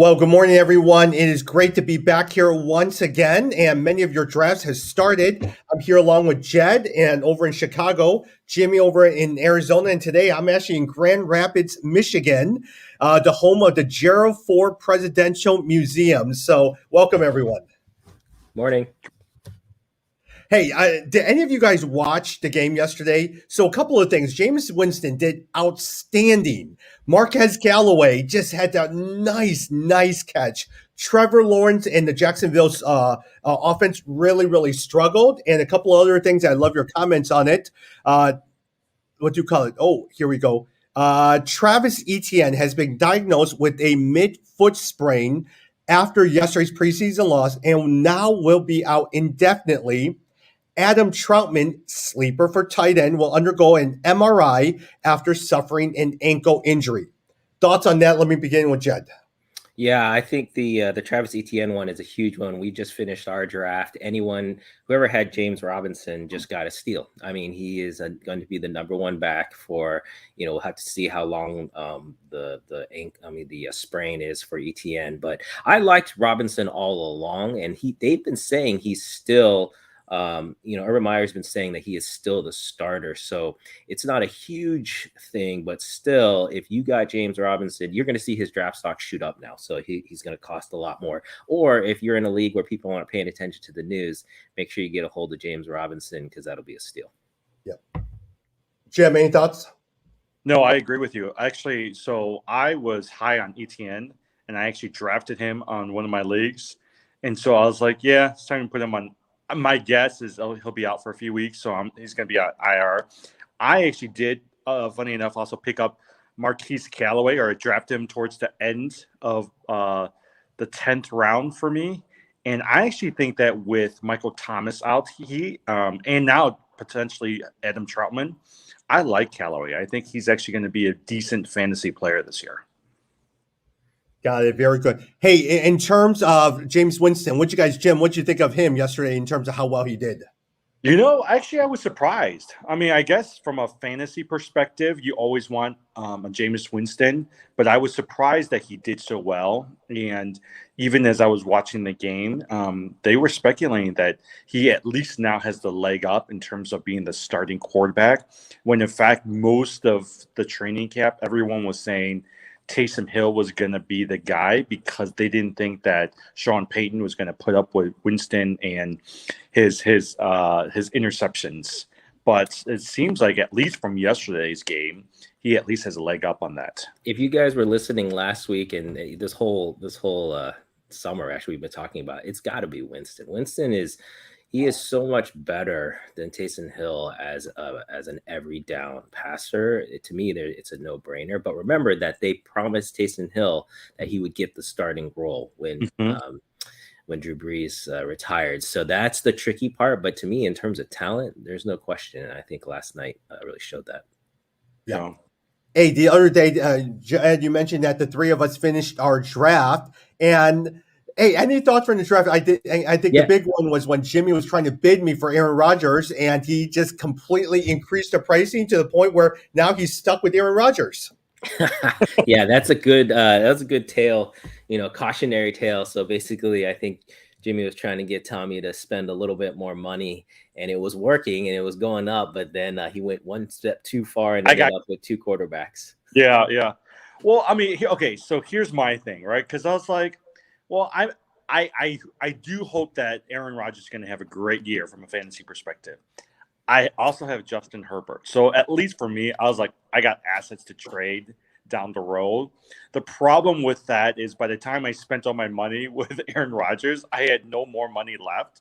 Well, good morning, everyone. It is great to be back here once again, and many of your drafts has started. I'm here along with Jed and over in Chicago, Jimmy over in Arizona, and today I'm actually in Grand Rapids, Michigan, the home of the Gerald Ford Presidential Museum. So welcome, everyone. Morning. Hey, did any of you guys watch the game yesterday? So a couple of things. Jameis Winston did outstanding. Marquis Callaway just had that nice catch. Trevor Lawrence and the Jacksonville offense really struggled. And a couple of other things. I love your comments on it. What do you call it? Oh, here we go. Travis Etienne has been diagnosed with a mid-foot sprain after yesterday's preseason loss and now will be out indefinitely. Adam Troutman, sleeper for tight end, will undergo an MRI after suffering an ankle injury. Thoughts on that? Let me begin with Jed. Yeah, I think the Travis Etienne one is a huge one. We just finished our draft. Whoever had James Robinson just got a steal. I mean, he is going to be the number one back for, we'll have to see how long the sprain is for Etienne. But I liked Robinson all along, and they've been saying he's still. Urban Meyer's been saying that he is still the starter. So it's not a huge thing, but still, if you got James Robinson, you're going to see his draft stock shoot up now. So he's going to cost a lot more. Or if you're in a league where people aren't paying attention to the news, make sure you get a hold of James Robinson because that'll be a steal. Yeah. Jim, any thoughts? No, I agree with you. Actually, so I was high on Etienne, and I actually drafted him on one of my leagues. And so I was like, yeah, it's time to put him on. My guess is he'll be out for a few weeks, so he's going to be on IR. I actually did, funny enough, also pick up Marquis Callaway, or draft him towards the end of the 10th round for me. And I actually think that with Michael Thomas out, and now potentially Adam Troutman, I like Callaway. I think he's actually going to be a decent fantasy player this year. Got it. Very good. Hey, in terms of James Winston, Jim, what'd you think of him yesterday in terms of how well he did? Actually, I was surprised. I mean, I guess from a fantasy perspective, you always want a Jameis Winston, but I was surprised that he did so well. And even as I was watching the game, they were speculating that he at least now has the leg up in terms of being the starting quarterback, when in fact, most of the training camp, everyone was saying Taysom Hill was going to be the guy because they didn't think that Sean Payton was going to put up with Winston and his interceptions. But it seems like, at least from yesterday's game, he at least has a leg up on that. If you guys were listening last week and this whole summer, actually, we've been talking about, it's got to be Winston. Winston is so much better than Taysom Hill as an every down passer. To me, it's a no-brainer. But remember that they promised Taysom Hill that he would get the starting role when Drew Brees retired. So that's the tricky part. But to me, in terms of talent, there's no question. And I think last night really showed that. Yeah. Hey, the other day, Ed, you mentioned that the three of us finished our draft, and hey, any thoughts from the draft? I think the big one was when Jimmy was trying to bid me for Aaron Rodgers, and he just completely increased the pricing to the point where now he's stuck with Aaron Rodgers. Yeah, that's a good tale, cautionary tale. So basically, I think Jimmy was trying to get Tommy to spend a little bit more money, and it was working and it was going up. But then he went one step too far and ended up with two quarterbacks. Yeah. Well, I mean, okay, so here's my thing, right? Because I was like, well, I do hope that Aaron Rodgers is going to have a great year from a fantasy perspective. I also have Justin Herbert. So at least for me, I was like, I got assets to trade down the road. The problem with that is by the time I spent all my money with Aaron Rodgers, I had no more money left.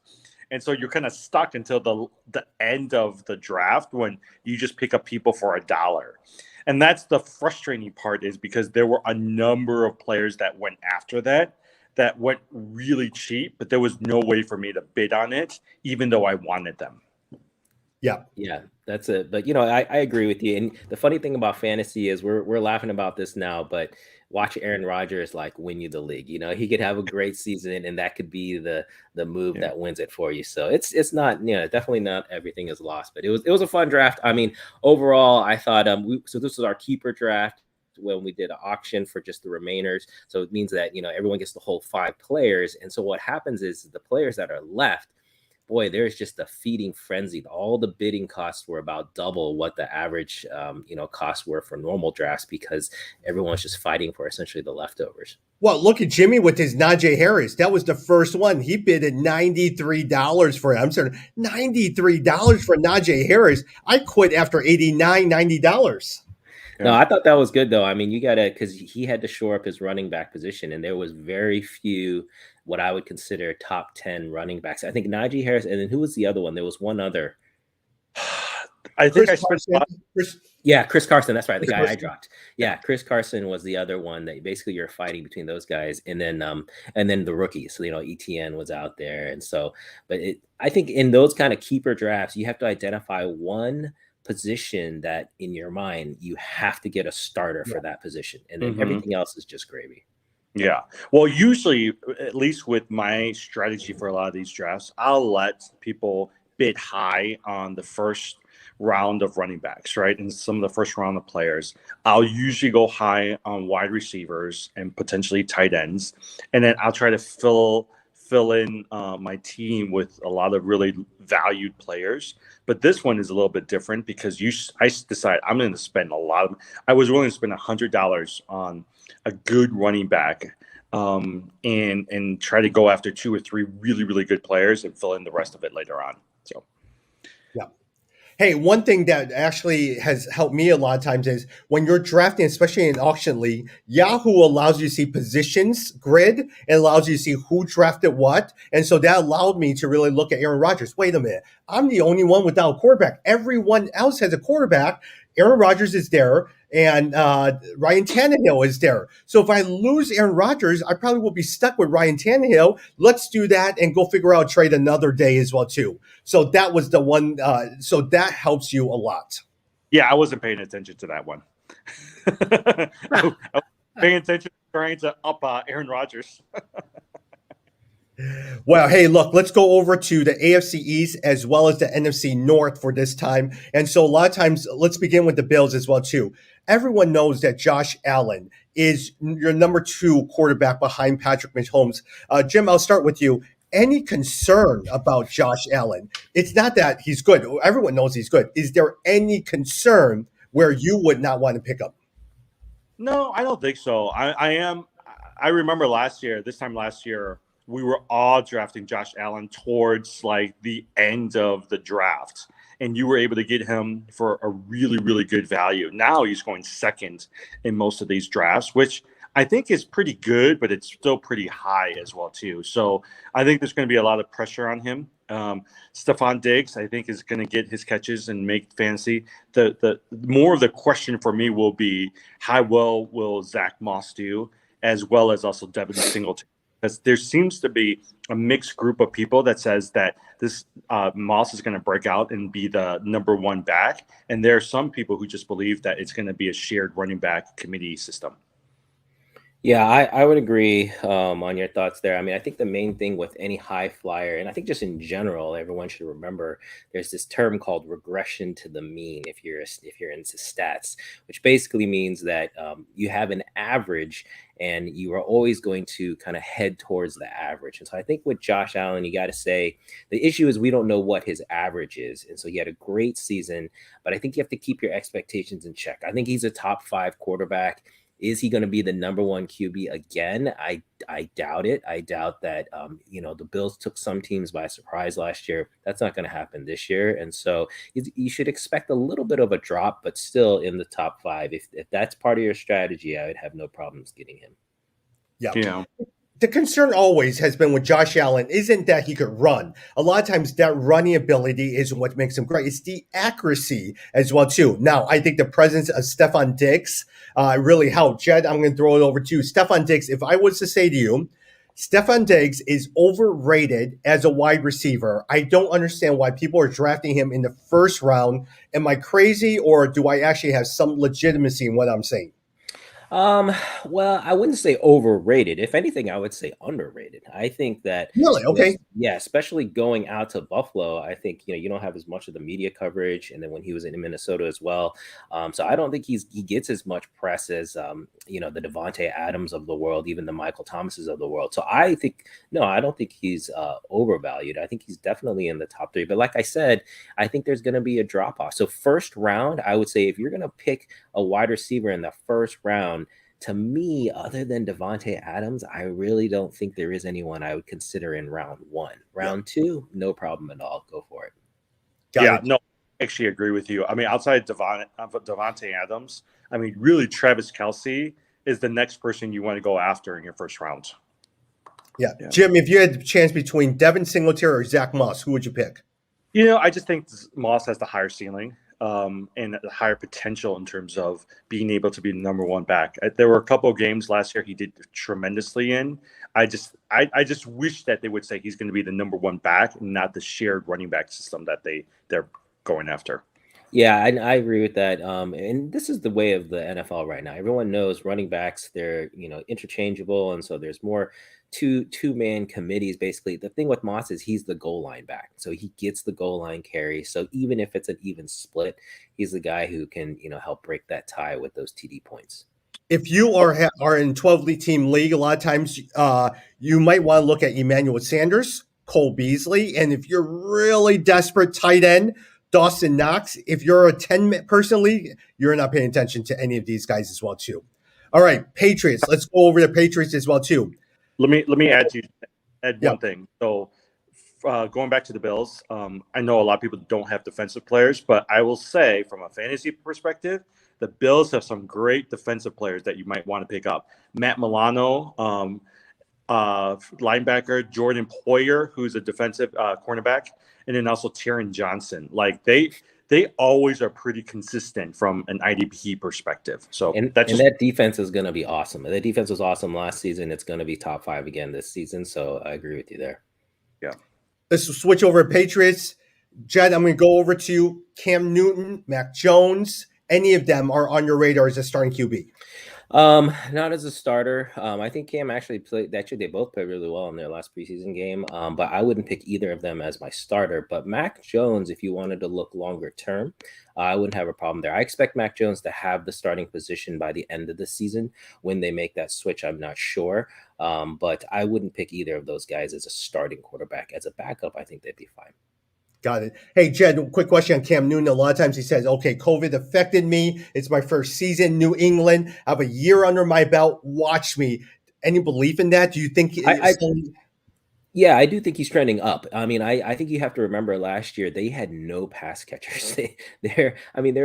And so you're kind of stuck until the end of the draft when you just pick up people for $1. And that's the frustrating part, is because there were a number of players that went after that went really cheap, but there was no way for me to bid on it, even though I wanted them. Yeah, that's it. But I agree with you. And the funny thing about fantasy is we're laughing about this now, but watch Aaron Rodgers win you the league. He could have a great season, and that could be the move that wins it for you. So it's not, definitely not everything is lost. But it was a fun draft. I mean, overall, I thought so this was our keeper draft. when we did an auction for just the remainers. So it means that, everyone gets to hold 5 players. And so what happens is the players that are left, boy, there's just a feeding frenzy. All the bidding costs were about double what the average, costs were for normal drafts, because everyone's just fighting for essentially the leftovers. Well, look at Jimmy with his Najee Harris. That was the first one. He bid at $93 for it. I'm sorry, $93 for Najee Harris. I quit after $89, $90. No, I thought that was good, though. I mean, you got to, because he had to shore up his running back position, and there was very few what I would consider top 10 running backs. I think Najee Harris, and then who was the other one? There was one other. I think Chris Carson. That's right. The guy I dropped. Yeah, Chris Carson was the other one that basically you're fighting between those guys, and then the rookies. So Etienne was out there, and so, but I think in those kind of keeper drafts, you have to identify one position that in your mind you have to get a starter for that position, and then everything else is just gravy. Yeah. Well, usually, at least with my strategy for a lot of these drafts, I'll let people bid high on the first round of running backs, right? And some of the first round of players. I'll usually go high on wide receivers and potentially tight ends. And then I'll try to fill in my team with a lot of really valued players. But this one is a little bit different because I decided I'm going to spend I was willing to spend $100 on a good running back and try to go after 2 or 3 really, really good players and fill in the rest of it later on. So, yeah. Hey, one thing that actually has helped me a lot of times is when you're drafting, especially in auction league, Yahoo allows you to see positions grid and allows you to see who drafted what. And so that allowed me to really look at Aaron Rodgers. Wait a minute. I'm the only one without a quarterback. Everyone else has a quarterback. Aaron Rodgers is there, and Ryan Tannehill is there. So if I lose Aaron Rodgers, I probably will be stuck with Ryan Tannehill. Let's do that and go figure out a trade another day as well, too. So that was the one. So that helps you a lot. Yeah, I wasn't paying attention to that one. I was paying attention to trying to up Aaron Rodgers. Well, hey, look, let's go over to the AFC East as well as the NFC North for this time. And so a lot of times, let's begin with the Bills as well, too. Everyone knows that Josh Allen is your number 2 quarterback behind Patrick Mahomes. Jim, I'll start with you. Any concern about Josh Allen? It's not that he's good. Everyone knows he's good. Is there any concern where you would not want to pick up? No, I don't think so. I remember this time last year, we were all drafting Josh Allen towards like the end of the draft, and you were able to get him for a really, really good value. Now he's going second in most of these drafts, which I think is pretty good, but it's still pretty high as well too. So I think there's going to be a lot of pressure on him. Stephon Diggs, I think, is going to get his catches and make fantasy. The more of the question for me will be how well will Zach Moss do, as well as also Devin Singletary. Because there seems to be a mixed group of people that says that this Moss is going to break out and be the number 1 back. And there are some people who just believe that it's going to be a shared running back committee system. Yeah, I would agree on your thoughts there. I mean, I think the main thing with any high flyer, and I think just in general, everyone should remember there's this term called regression to the mean if you're into stats, which basically means that you have an average and you are always going to kind of head towards the average. And so I think with Josh Allen, you got to say the issue is we don't know what his average is. And so he had a great season, but I think you have to keep your expectations in check. I think he's a top 5 quarterback. Is he going to be the number 1 QB again? I doubt it. I doubt that, the Bills took some teams by surprise last year. That's not going to happen this year. And so you should expect a little bit of a drop, but still in the top 5. If that's part of your strategy, I would have no problems getting him. Yeah. The concern always has been with Josh Allen isn't that he could run. A lot of times that running ability is what makes him great. It's the accuracy as well, too. Now, I think the presence of Stephon Diggs really helped. Jed, I'm going to throw it over to you. Stephon Diggs, if I was to say to you, Stephon Diggs is overrated as a wide receiver. I don't understand why people are drafting him in the first round. Am I crazy, or do I actually have some legitimacy in what I'm saying? Um, well, I wouldn't say overrated. If anything, I would say underrated. I think that, Really? Okay. yeah, especially going out to Buffalo, I think you don't have as much of the media coverage, and then when he was in Minnesota as well, so I don't think he gets as much press as the Devontae Adams of the world, even the Michael Thomases of the world. So I think no, I don't think he's overvalued. I think he's definitely in the top three. But like I said, I think there's going to be a drop off. So first round, I would say if you're going to pick a wide receiver in the first round, to me, other than Devontae Adams, I really don't think there is anyone I would consider in round one. Round two, no problem at all. Go for it. Got it. No, I actually agree with you. I mean, outside Devontae Adams, I mean, really, Travis Kelce is the next person you want to go after in your first round. Yeah. Jim, if you had the chance between Devin Singletary or Zach Moss, who would you pick? I just think Moss has the higher ceiling. And the higher potential in terms of being able to be the number one back. There were a couple of games last year he did tremendously in. I just wish that they would say he's going to be the number one back and not the shared running back system that they're going after. Yeah, I agree with that. And this is the way of the NFL right now. Everyone knows running backs, they're interchangeable, and so there's more two-man committees. Basically, the thing with Moss is he's the goal line back, so he gets the goal line carry. So even if it's an even split, he's the guy who can help break that tie with those TD points. If you are in 12 team league, a lot of times you might want to look at Emmanuel Sanders, Cole Beasley, and if you're really desperate, tight end Dawson Knox. If you're a 10-person league, you're not paying attention to any of these guys as well too. All right, Patriots. Let's go over the Patriots as well too. Let me add one thing. So going back to the Bills, I know a lot of people don't have defensive players, but I will say from a fantasy perspective, the Bills have some great defensive players that you might want to pick up. Matt Milano, linebacker, Jordan Poyer, who's a defensive cornerback, and then also Tyron Johnson. Like they always are pretty consistent from an IDP perspective. So that defense is going to be awesome. The defense was awesome last season. It's going to be top 5 again this season. So I agree with you there. Yeah. Let's switch over to Patriots. Jed, I'm going to go over to you. Cam Newton, Mac Jones, any of them are on your radar as a starting QB? Not as a starter. I think Cam actually played. Actually, they both played really well in their last preseason game. But I wouldn't pick either of them as my starter. But Mac Jones, if you wanted to look longer term, I wouldn't have a problem there. I expect Mac Jones to have the starting position by the end of the season. When they make that switch, I'm not sure. But I wouldn't pick either of those guys as a starting quarterback. As a backup, I think they'd be fine. Got it. Hey, Jed, quick question on Cam Newton. A lot of times he says, okay, COVID affected me. It's my first season, New England. I have a year under my belt. Watch me. Any belief in that? Do you think Yeah, I do think he's trending up. I mean, I think you have to remember last year they had no pass catchers. They're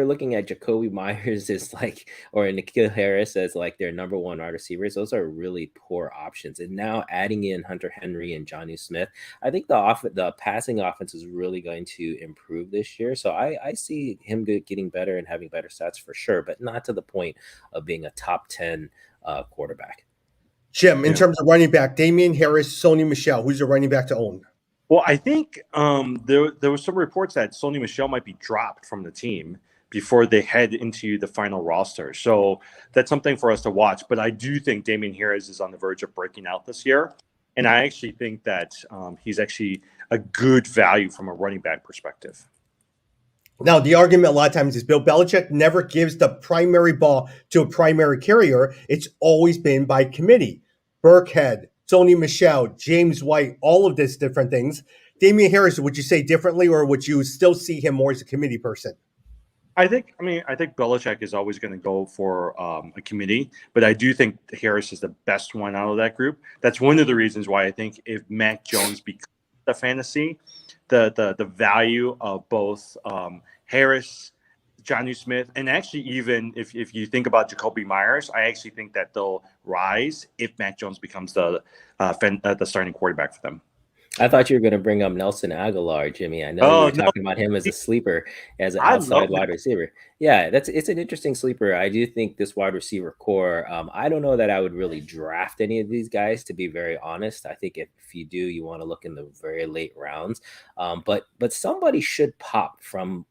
looking at Jacoby Myers or N'Keal Harris as like their number one wide receivers. Those are really poor options. And now adding in Hunter Henry and Jonnu Smith, I think the passing offense is really going to improve this year. So I see him getting better and having better stats for sure, but not to the point of being a top 10 quarterback. Jim, in terms of running back, Damian Harris, Sony Michel, who's your running back to own? Well, I think there was some reports that Sony Michel might be dropped from the team before they head into the final roster. So that's something for us to watch. But I do think Damien Harris is on the verge of breaking out this year. And I actually think that he's actually a good value from a running back perspective. Now, the argument a lot of times is Bill Belichick never gives the primary ball to a primary carrier. It's always been by committee. Burkhead, Sony Michel, James White, all of these different things. Damian Harris, would you say differently, or would you still see him more as a committee person? I think Belichick is always going to go for a committee, but I do think Harris is the best one out of that group. That's one of the reasons why I think if Mac Jones becomes the fantasy, the value of both Harris, Jonnu Smith, and actually even if you think about Jacoby Myers, I actually think that they'll rise if Mac Jones becomes the starting quarterback for them. I thought you were going to bring up Nelson Aguilar, Jimmy. I know you Oh were no, talking about him as a sleeper, as an I love outside wide receiver. Yeah, it's an interesting sleeper. I do think this wide receiver core. I don't know that I would really draft any of these guys, to be very honest. I think if you do, you want to look in the very late rounds. But somebody should pop from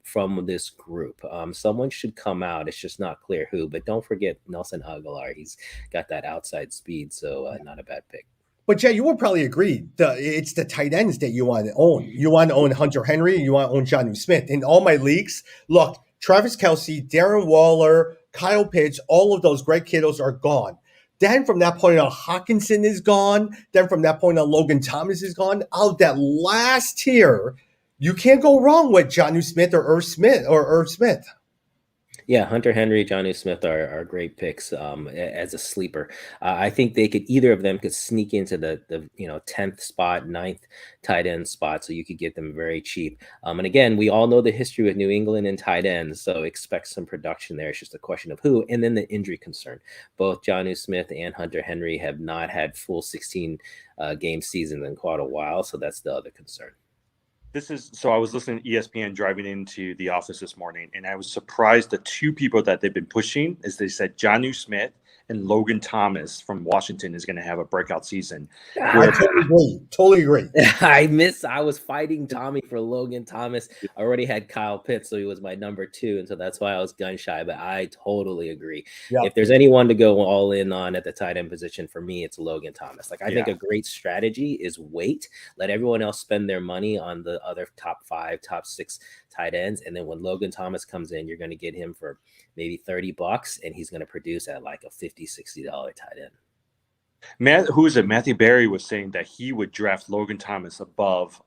this group. Someone should come out. It's just not clear who. But don't forget Nelson Aguilar. He's got that outside speed, so not a bad pick. But Jay, you would probably agree it's the tight ends that you want to own. You want to own Hunter Henry, you want to own Jonnu Smith. In all my leagues, look, Travis Kelce, Darren Waller, Kyle Pitts, all of those great kiddos are gone. Then from that point on, Hawkinson is gone. Then from that point on, Logan Thomas is gone. Out of that last tier, you can't go wrong with Jonnu Smith or Irv Smith. Yeah, Hunter Henry, Jonnu Smith are great picks as a sleeper. I think either of them could sneak into the 10th spot, 9th tight end spot, so you could get them very cheap. And again, we all know the history with New England and tight ends, so expect some production there. It's just a question of who, and then the injury concern. Both Jonnu Smith and Hunter Henry have not had full 16 game seasons in quite a while, so that's the other concern. So I was listening to ESPN driving into the office this morning, and I was surprised the two people that they've been pushing is they said Jonnu Smith and Logan Thomas from Washington is going to have a breakout season. I totally agree. I was fighting Tommy for Logan Thomas. I already had Kyle Pitts, so he was my number 2, and so that's why I was gun shy. But I totally agree. Yep. If there's anyone to go all in on at the tight end position, for me, it's Logan Thomas. I think a great strategy is wait, let everyone else spend their money on the other top 5, top 6 tight ends, and then when Logan Thomas comes in, you're going to get him for maybe $30, and he's going to produce at like a $50-$60 tight end. Matthew Berry was saying that he would draft Logan Thomas above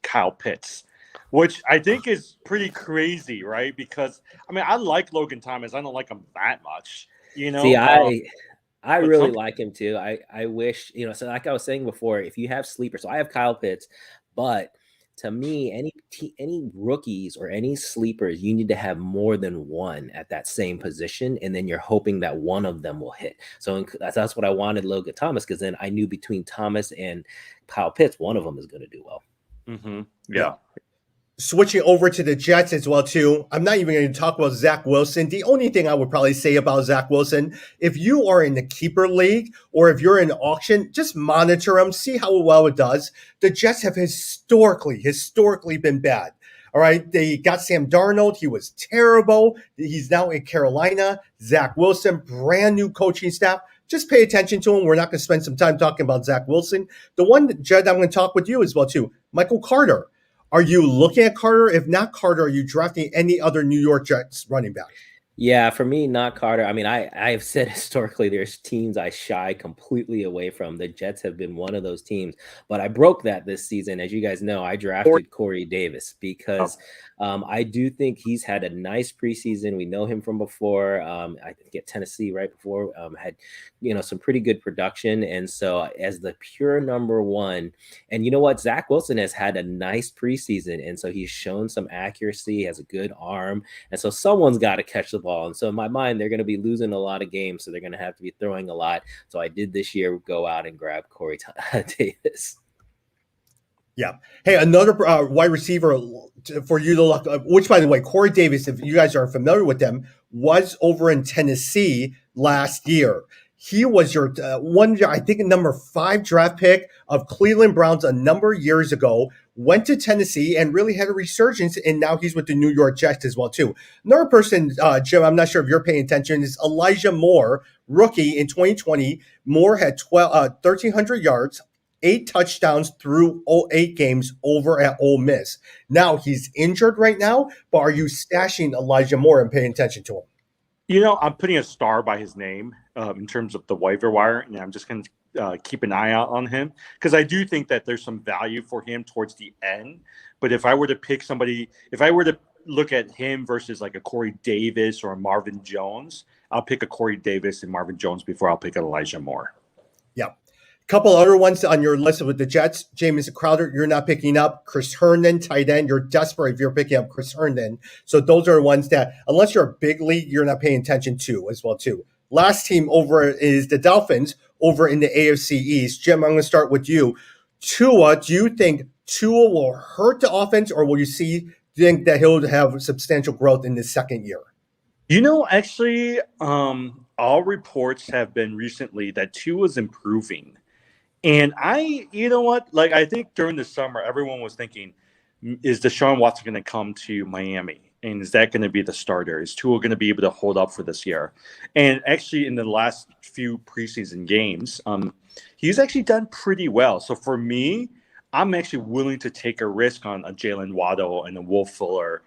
Kyle Pitts, which I think is pretty crazy, right? Because I like Logan Thomas. I don't like him that much, See, I really like him too. I wish, so like I was saying before, if you have sleepers, so I have Kyle Pitts, but to me, any rookies or any sleepers, you need to have more than one at that same position, and then you're hoping that one of them will hit. So that's what I wanted Logan Thomas, because then I knew between Thomas and Kyle Pitts, one of them is going to do well. Mm-hmm. Yeah. Switching over to the Jets as well, too. I'm not even going to talk about Zach Wilson. The only thing I would probably say about Zach Wilson, if you are in the keeper league or if you're in auction, just monitor him, see how well it does. The Jets have historically been bad. All right. They got Sam Darnold. He was terrible. He's now in Carolina. Zach Wilson, brand new coaching staff. Just pay attention to him. We're not going to spend some time talking about Zach Wilson. The one that, Jed, I'm going to talk with you as well, too. Michael Carter. Are you looking at Carter? If not Carter, are you drafting any other New York Jets running back? Yeah, for me, not Carter. I have said historically there's teams I shy completely away from. The Jets have been one of those teams, but I broke that this season. As you guys know, I drafted Corey Davis because I do think he's had a nice preseason. We know him from before. I think at Tennessee right before had some pretty good production, and so as the pure number 1, and you know what, Zach Wilson has had a nice preseason, and so he's shown some accuracy, has a good arm, and so someone's got to catch the ball. And so in my mind, they're going to be losing a lot of games, so they're going to have to be throwing a lot. So I did this year go out and grab Corey Davis. Yeah. Hey, another wide receiver for you to look, which, by the way, Corey Davis, if you guys are familiar with them, was over in Tennessee last year. He was your number 5 draft pick of Cleveland Browns a number of years ago, went to Tennessee and really had a resurgence, and now he's with the New York Jets as well, too. Another person, Jim, I'm not sure if you're paying attention, is Elijah Moore, rookie in 2020. Moore had 1,300 yards, 8 touchdowns through 8 games over at Ole Miss. Now, he's injured right now, but are you stashing Elijah Moore and paying attention to him? I'm putting a star by his name in terms of the waiver wire, and I'm just going to keep an eye out on him because I do think that there's some value for him towards the end. But if I were to pick somebody, if I were to look at him versus like a Corey Davis or a Marvin Jones, I'll pick a Corey Davis and Marvin Jones before I'll pick Elijah Moore. Yeah. Couple other ones on your list with the Jets. Jamison Crowder, you're not picking up. Chris Herndon, tight end. You're desperate if you're picking up Chris Herndon. So those are ones that, unless you're a big league, you're not paying attention to as well, too. Last team over is the Dolphins over in the AFC East. Jim, I'm going to start with you. Tua, do you think Tua will hurt the offense, or will you think that he'll have substantial growth in his second year? Actually, all reports have been recently that Tua's improving. And you know what? Like, I think during the summer, everyone was thinking, is Deshaun Watson going to come to Miami? And is that going to be the starter? Is Tua going to be able to hold up for this year? And actually, in the last few preseason games, he's actually done pretty well. So for me, I'm actually willing to take a risk on a Jalen Waddle and a Will Fuller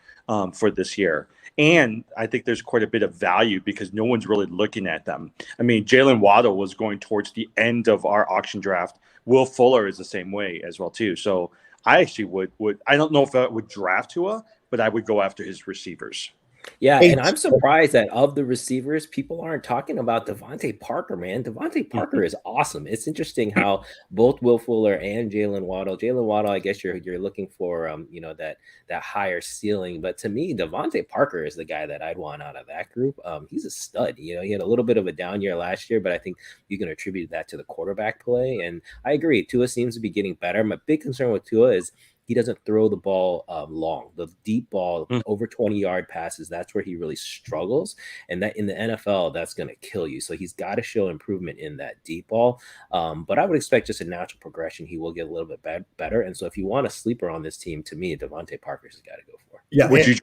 for this year. And I think there's quite a bit of value because no one's really looking at them. I mean, Jalen Waddle was going towards the end of our auction draft. Will Fuller is the same way as well, too. So I actually would I don't know if I would draft Tua, but I would go after his receivers. Yeah, and I'm surprised that of the receivers, people aren't talking about Devontae Parker, man. Devontae Parker is awesome. It's interesting how both Will Fuller and Jalen Waddle, I guess you're looking for that higher ceiling. But to me, Devontae Parker is the guy that I'd want out of that group. He's a stud. He had a little bit of a down year last year, but I think you can attribute that to the quarterback play. And I agree, Tua seems to be getting better. My big concern with Tua is he doesn't throw the ball long. The deep ball, over 20-yard passes, that's where he really struggles. And that in the NFL, that's going to kill you. So he's got to show improvement in that deep ball. But I would expect just a natural progression. He will get a little bit better. And so if you want a sleeper on this team, to me, Devontae Parker's has got to go for. Yeah. Would you?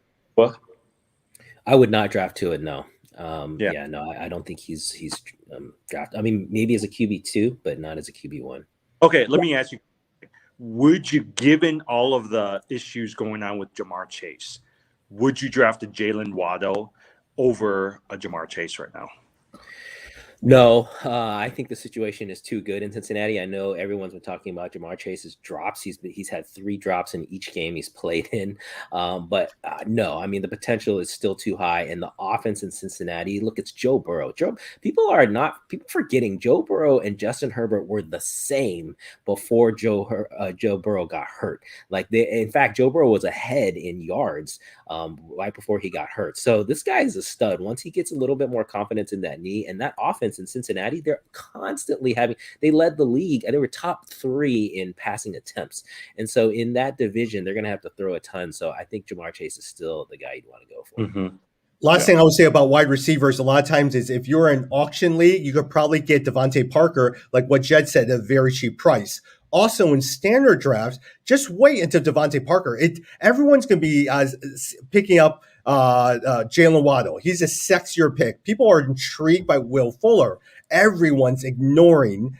I would not draft to it. No. I don't think he's drafted. I mean, maybe as a QB2, but not as a QB1. Okay, let me ask you. Would you, given all of the issues going on with Jamar Chase, would you draft a Jalen Waddle over a Jamar Chase right now? No, I think the situation is too good in Cincinnati. I know everyone's been talking about Jamar Chase's drops. He's had 3 drops in each game he's played in. But no, I mean, the potential is still too high. And the offense in Cincinnati, look, it's Joe Burrow. People forgetting Joe Burrow and Justin Herbert were the same before Joe Burrow got hurt. In fact, Joe Burrow was ahead in yards right before he got hurt. So this guy is a stud. Once he gets a little bit more confidence in that knee, and that offense in Cincinnati, they're constantly they led the league and they were top 3 in passing attempts. And so in that division, they're going to have to throw a ton. So I think Jamar Chase is still the guy you'd want to go for. Mm-hmm. Last thing I would say about wide receivers, a lot of times is if you're in auction league, you could probably get Devontae Parker, like what Jed said, at a very cheap price. Also, in standard drafts, just wait until Devontae Parker. Everyone's going to be picking up Jalen Waddle. He's a sexier pick. People are intrigued by Will Fuller. Everyone's ignoring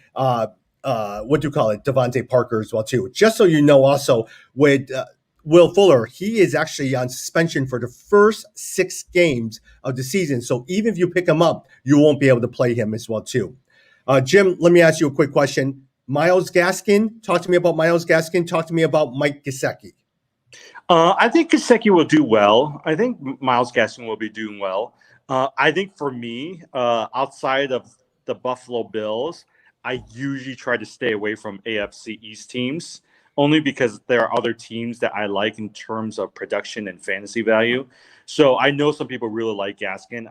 Devontae Parker as well too. Just so you know, also with Will Fuller, he is actually on suspension for the first 6 games of the season. So even if you pick him up, you won't be able to play him as well too. Jim, let me ask you a quick question. Myles Gaskin, talk to me about Myles Gaskin. Talk to me about Mike Gesicki. I think Gesicki will do well. I think Myles Gaskin will be doing well. I think for me, outside of the Buffalo Bills, I usually try to stay away from AFC East teams, only because there are other teams that I like in terms of production and fantasy value. So I know some people really like Gaskin.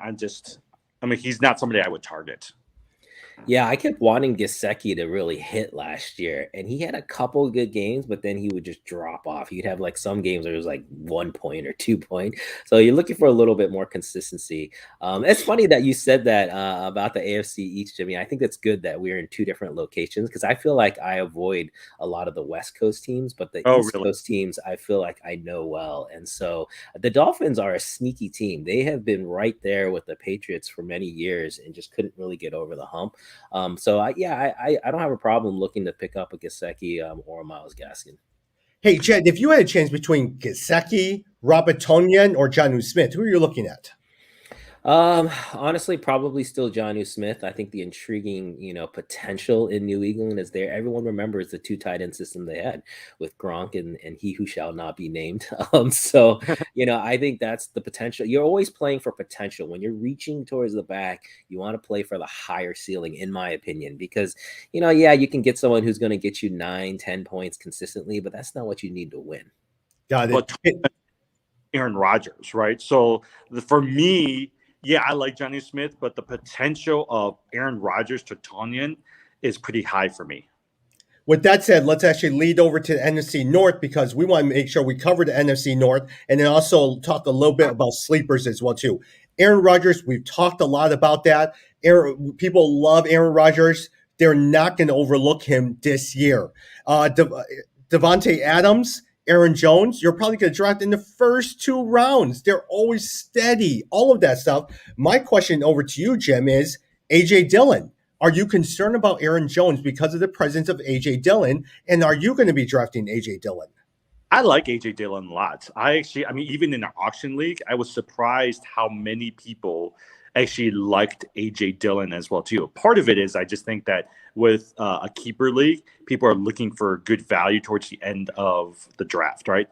He's not somebody I would target. Yeah, I kept wanting Gesicki to really hit last year, and he had a couple good games, but then he would just drop off. He'd have some games where it was 1 point or 2 point. So you're looking for a little bit more consistency. It's funny that you said that about the AFC East, Jimmy. I think that's good that we're in 2 different locations because I feel like I avoid a lot of the West Coast teams, but the East Coast teams I feel like I know well. And so the Dolphins are a sneaky team. They have been right there with the Patriots for many years and just couldn't really get over the hump. I don't have a problem looking to pick up a Gesicki or a Myles Gaskin. Hey, Jed, if you had a chance between Gesicki, Robert Tonyan, or Jonnu Smith, who are you looking at? Honestly, probably still Jonnu Smith. I think the intriguing, potential in New England is there. Everyone remembers the 2 tight end system they had with Gronk and he who shall not be named. I think that's the potential. You're always playing for potential. When you're reaching towards the back, you want to play for the higher ceiling, in my opinion, because, you can get someone who's going to get you 9-10 points consistently, but that's not what you need to win. Got it. Aaron Rodgers, right? So for me, yeah, I like Jonnu Smith, but the potential of Aaron Rodgers to Tonyan is pretty high for me. With that said, let's actually lead over to the NFC North because we want to make sure we cover the NFC North and then also talk a little bit about sleepers as well too. Aaron Rodgers, we've talked a lot about that. People love Aaron Rodgers. They're not going to overlook him this year. Devontae Adams, Aaron Jones, you're probably going to draft in the first 2 rounds. They're always steady, all of that stuff. My question over to you, Jim, is A.J. Dillon. Are you concerned about Aaron Jones because of the presence of A.J. Dillon? And are you going to be drafting A.J. Dillon? I like A.J. Dillon a lot. I mean, even in the auction league, I was surprised how many people actually liked A.J. Dillon as well, too. Part of it is I just think that with a keeper league, people are looking for good value towards the end of the draft, right?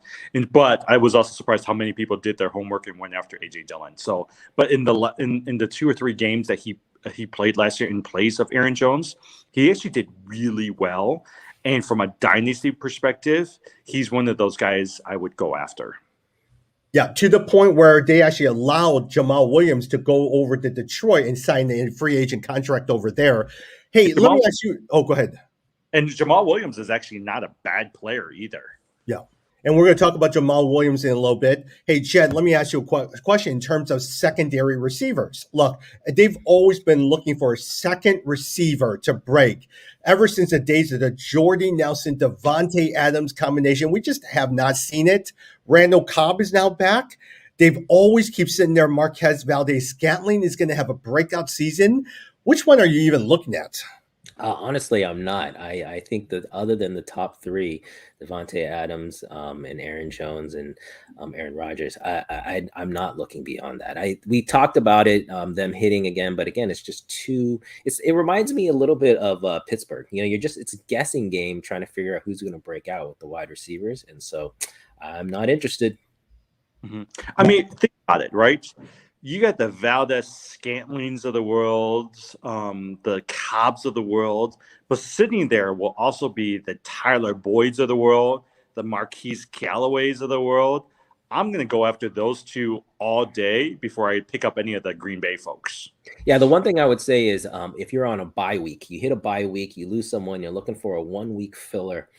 But I was also surprised how many people did their homework and went after A.J. Dillon. So, but in the 2 or 3 games that he played last year in place of Aaron Jones, he actually did really well. And from a dynasty perspective, he's one of those guys I would go after. Yeah, to the point where they actually allowed Jamal Williams to go over to Detroit and sign a free agent contract over there. Hey, let me ask you. Oh, go ahead. And Jamal Williams is actually not a bad player either. Yeah. And we're going to talk about Jamal Williams in a little bit. Hey, Jed, let me ask you a question in terms of secondary receivers. Look, they've always been looking for a second receiver to break. Ever since the days of the Jordy Nelson, Devontae Adams combination, we just have not seen it. Randall Cobb is now back. They've always keep sitting there. Marquez Valdes-Scantling is going to have a breakout season. Which one are you even looking at? Honestly, I'm not. I think that other than the top 3, Devontae Adams and Aaron Jones and Aaron Rodgers, I'm not looking beyond that. We talked about it, them hitting again, but again, it's just too. It reminds me a little bit of Pittsburgh. It's a guessing game trying to figure out who's going to break out with the wide receivers, and so I'm not interested. Mm-hmm. I mean, think about it, right? You got the Valdes-Scantlings of the world, the Cobbs of the world, but sitting there will also be the Tyler Boyds of the world, the Marquis Callaways of the world. I'm going to go after those 2 all day before I pick up any of the Green Bay folks. Yeah, the one thing I would say is if you're on a bye week, you hit a bye week, you lose someone, you're looking for a 1-week filler.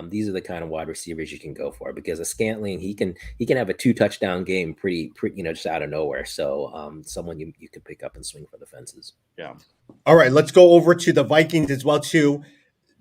These are the kind of wide receivers you can go for because a Scantling, he can have a 2-touchdown game pretty just out of nowhere. So someone you could pick up and swing for the fences. Yeah. All right, let's go over to the Vikings as well too.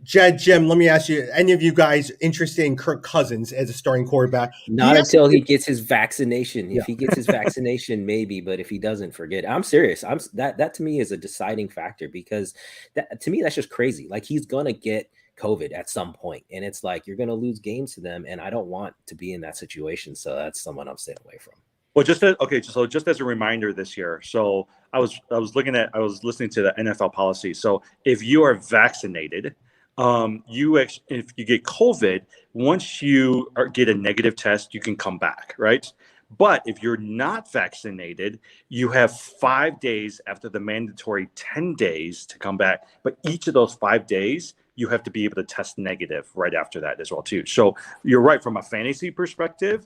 Jim, let me ask you, any of you guys interested in Kirk Cousins as a starting quarterback? Not until he gets his vaccination. If he gets his vaccination, maybe, but if he doesn't, forget. I'm serious. That to me is a deciding factor because to me, that's just crazy. Like he's going to get COVID at some point, and it's like you're going to lose games to them, and I don't want to be in that situation. So that's someone I'm staying away from. Well, just as a reminder this year. So I was listening to the NFL policy. So if you are vaccinated, if you get COVID, once you get a negative test, you can come back, right? But if you're not vaccinated, you have 5 days after the mandatory 10 days to come back. But each of those 5 days, you have to be able to test negative right after that as well, too. So you're right from a fantasy perspective.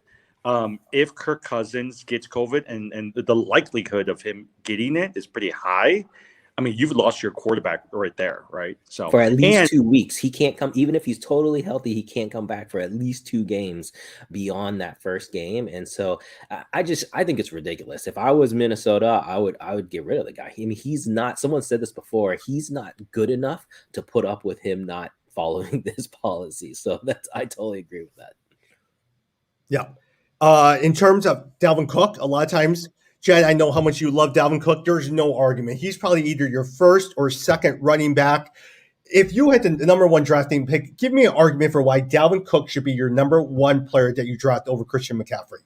If Kirk Cousins gets COVID and the likelihood of him getting it is pretty high, I mean, you've lost your quarterback right there, right? So for at least 2 weeks, he can't come. Even if he's totally healthy, he can't come back for at least 2 games beyond that first game. And so, I think it's ridiculous. If I was Minnesota, I would get rid of the guy. I mean, he's not. Someone said this before. He's not good enough to put up with him not following this policy. So I totally agree with that. Yeah. In terms of Dalvin Cook, a lot of times. Jed, I know how much you love Dalvin Cook. There's no argument. He's probably either your first or second running back. If you had the number 1 drafting pick, give me an argument for why Dalvin Cook should be your number 1 player that you draft over Christian McCaffrey.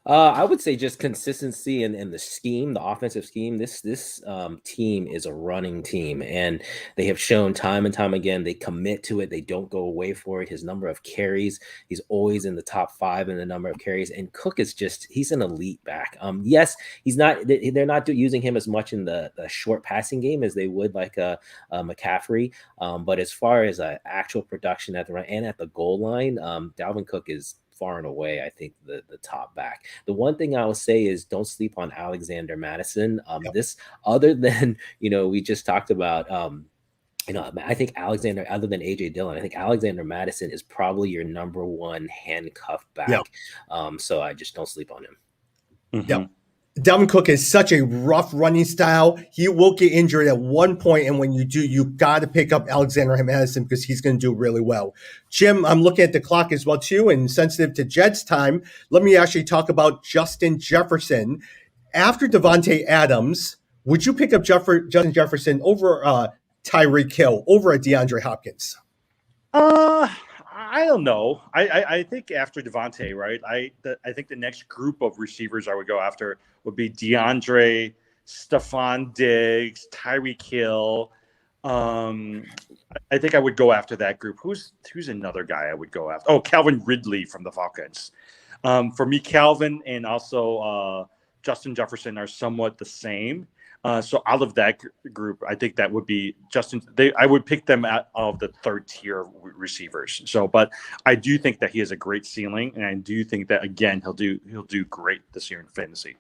I would say just consistency and the scheme, the offensive scheme. This team is a running team, and they have shown time and time again they commit to it. They don't go away for it. His number of carries, he's always in the top 5 in the number of carries. And Cook is he's an elite back. Yes, he's not. They're not using him as much in the short passing game as they would like a McCaffrey. But as far as actual production at the run and at the goal line, Dalvin Cook is far and away, I think, the top back. The one thing I will say is don't sleep on Alexander Madison. This, other than, we just talked about I think Alexander, other than AJ Dillon, I think Alexander Madison is probably your number one handcuff back. So I just don't sleep on him. Yeah. Dalvin Cook is such a rough running style. He will get injured at one point, and when you do, you got to pick up Alexander Madison because he's going to do really well. Jim, I'm looking at the clock as well too, and sensitive to Jed's time. Let me actually talk about Justin Jefferson. After Devontae Adams, would you pick up Justin Jefferson over Tyreek Hill, over a DeAndre Hopkins? I don't know. I think after Devontae, right? I think the next group of receivers I would go after would be DeAndre, Stephon Diggs, Tyreek Hill. I think I would go after that group. Who's another guy I would go after? Oh, Calvin Ridley from the Falcons. For me, Calvin and also Justin Jefferson are somewhat the same. So out of that group, I think that would be Justin. I would pick them out of the third tier receivers. So, but I do think that he has a great ceiling, and I do think that again he'll do great this year in fantasy.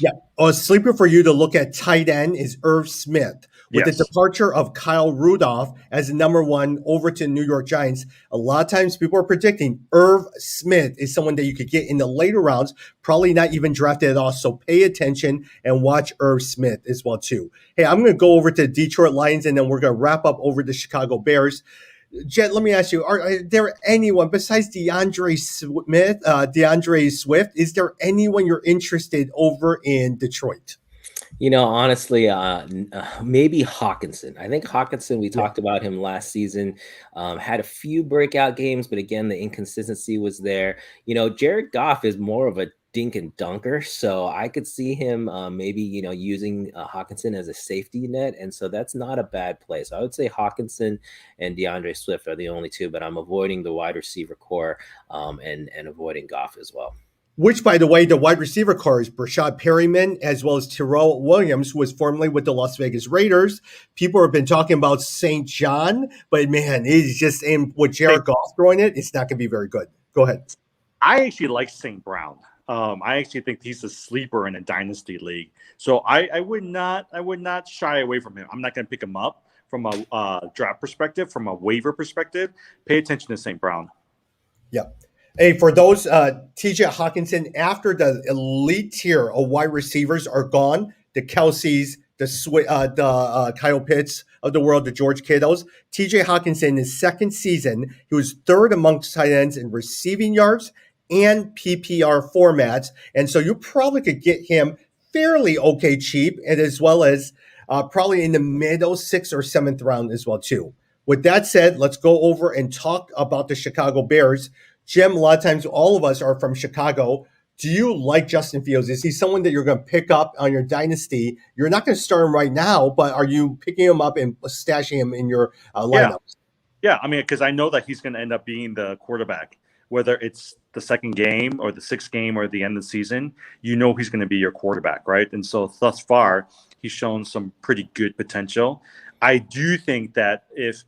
Yeah, a sleeper for you to look at tight end is Irv Smith. With the departure of Kyle Rudolph as the number one over to New York Giants, a lot of times people are predicting Irv Smith is someone that you could get in the later rounds, probably not even drafted at all. So pay attention and watch Irv Smith as well too. Hey, I'm going to go over to Detroit Lions, and then we're going to wrap up over the Chicago Bears. Jet, let me ask you, are there anyone besides DeAndre Swift, is there anyone you're interested over in Detroit? Honestly, maybe Hawkinson. I think Hawkinson, we talked about him last season, had a few breakout games, but again, the inconsistency was there. Jared Goff is more of a dink and dunker, so I could see him maybe, using Hawkinson as a safety net, and so that's not a bad play. So I would say Hawkinson and DeAndre Swift are the only two, but I'm avoiding the wide receiver core and avoiding Goff as well. Which, by the way, the wide receiver core is Brashad Perryman as well as Terrell Williams, who was formerly with the Las Vegas Raiders. People have been talking about St. John, but man, it's just with Jared Goff throwing it, it's not going to be very good. Go ahead. I actually like St. Brown. I actually think he's a sleeper in a dynasty league. So I would not shy away from him. I'm not going to pick him up from a draft perspective, from a waiver perspective. Pay attention to St. Brown. Yeah. Hey, for those, TJ Hawkinson, after the elite tier of wide receivers are gone, the Kelseys, the Kyle Pitts of the world, the George Kittles, TJ Hawkinson, in his second season, he was third amongst tight ends in receiving yards and PPR formats. And so you probably could get him fairly okay cheap, and as well as probably in the middle 6th or 7th round as well, too. With that said, let's go over and talk about the Chicago Bears. Jim, a lot of times all of us are from Chicago. Do you like Justin Fields? Is he someone that you're going to pick up on your dynasty? You're not going to start him right now, but are you picking him up and stashing him in your lineups? Yeah, I mean, because I know that he's going to end up being the quarterback, whether it's the second game or the 6th game or the end of the season. He's going to be your quarterback, right? And so thus far, he's shown some pretty good potential. I do think that if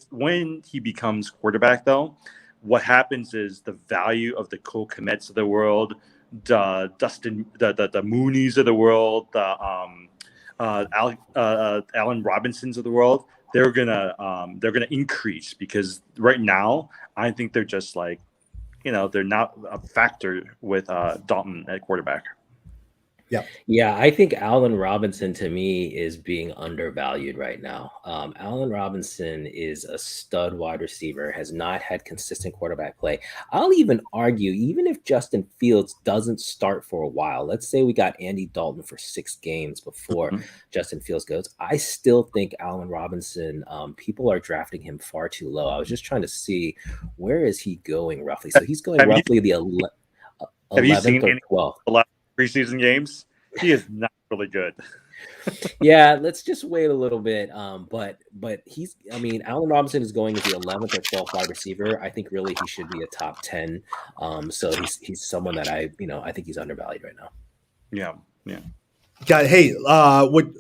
when he becomes quarterback, though, what happens is the value of the Cole Kmets of the world, the Moonies of the world, the Allen Robinsons of the world, they're gonna increase, because right now I think they're just like, they're not a factor with Dalton at quarterback. Yeah, I think Allen Robinson to me is being undervalued right now. Allen Robinson is a stud wide receiver, has not had consistent quarterback play. I'll even argue, even if Justin Fields doesn't start for a while, let's say we got Andy Dalton for 6 games before Justin Fields goes, I still think Allen Robinson, people are drafting him far too low. I was just trying to see, where is he going roughly? So he's going roughly the 11th or 12th. A lot preseason games, he is not really good. Yeah, let's just wait a little bit. But Allen Robinson is going as the 11th or 12th wide receiver. I think really he should be a top 10. So he's someone that I think he's undervalued right now. Yeah. Got it. Hey,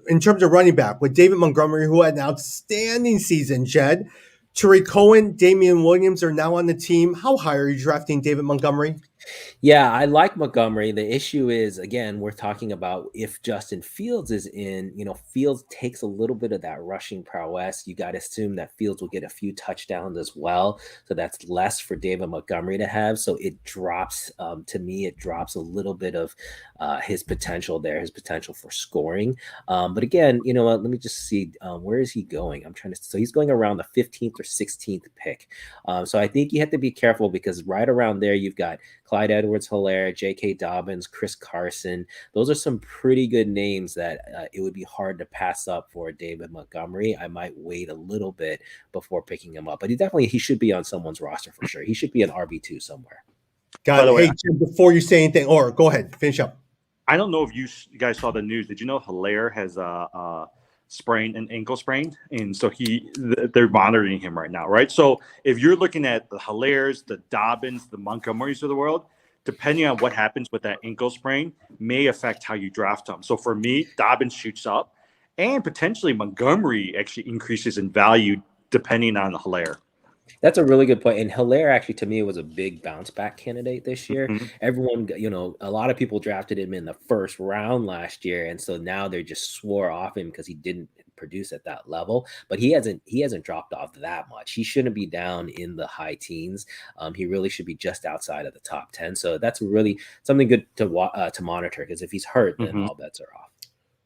in terms of running back, with David Montgomery, who had an outstanding season, Jed, Tariq Cohen, Damian Williams are now on the team. How high are you drafting David Montgomery? Yeah, I like Montgomery. The issue is, again, we're talking about if Justin Fields is in, Fields takes a little bit of that rushing prowess. You got to assume that Fields will get a few touchdowns as well. So that's less for David Montgomery to have. So it drops, to me, it drops a little bit of his potential there, his potential for scoring. But again, you know what? Let me just see. Where is he going? So he's going around the 15th or 16th pick. So I think you have to be careful because right around there, you've got Clyde Edwards-Helaire, J.K. Dobbins, Chris Carson. Those are some pretty good names that it would be hard to pass up for David Montgomery. I might wait a little bit before picking him up, but he should be on someone's roster for sure. He should be an RB2 somewhere. Got it. Hey, Jim, before you say anything, or go ahead, finish up. I don't know if you guys saw the news. Did you know Helaire has an ankle sprain, and so they're monitoring him right now, right? So if you're looking at the Helaires, the Dobbins, the Montgomerys of the world, depending on what happens with that ankle sprain, may affect how you draft them. So for me, Dobbins shoots up, and potentially Montgomery actually increases in value depending on the Helaire. That's a really good point. And Helaire actually, to me, was a big bounce back candidate this year. Mm-hmm. Everyone, a lot of people drafted him in the first round last year. And so now they just swore off him because he didn't produce at that level, but he hasn't dropped off that much. He shouldn't be down in the high teens. He really should be just outside of the top 10. So that's really something good to monitor, because if he's hurt, then all bets are off.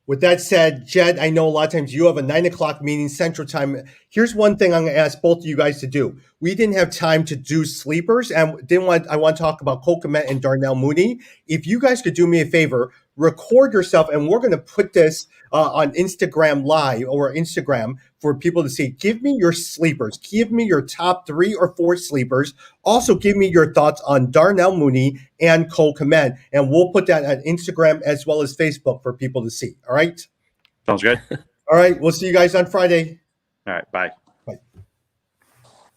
With that said, Jed, I know a lot of times you have a 9:00 meeting Central Time. Here's one thing I'm going to ask both of you guys to do. We didn't have time to do sleepers, and I want to talk about Cole Kmet and Darnell Mooney. If you guys could do me a favor, record yourself, and we're going to put this on Instagram Live or Instagram for people to see. Give me your sleepers. Give me your top 3 or 4 sleepers. Also, give me your thoughts on Darnell Mooney and Cole Kmet, and we'll put that on Instagram as well as Facebook for people to see. All right? Sounds good. All right. We'll see you guys on Friday. All right. Bye.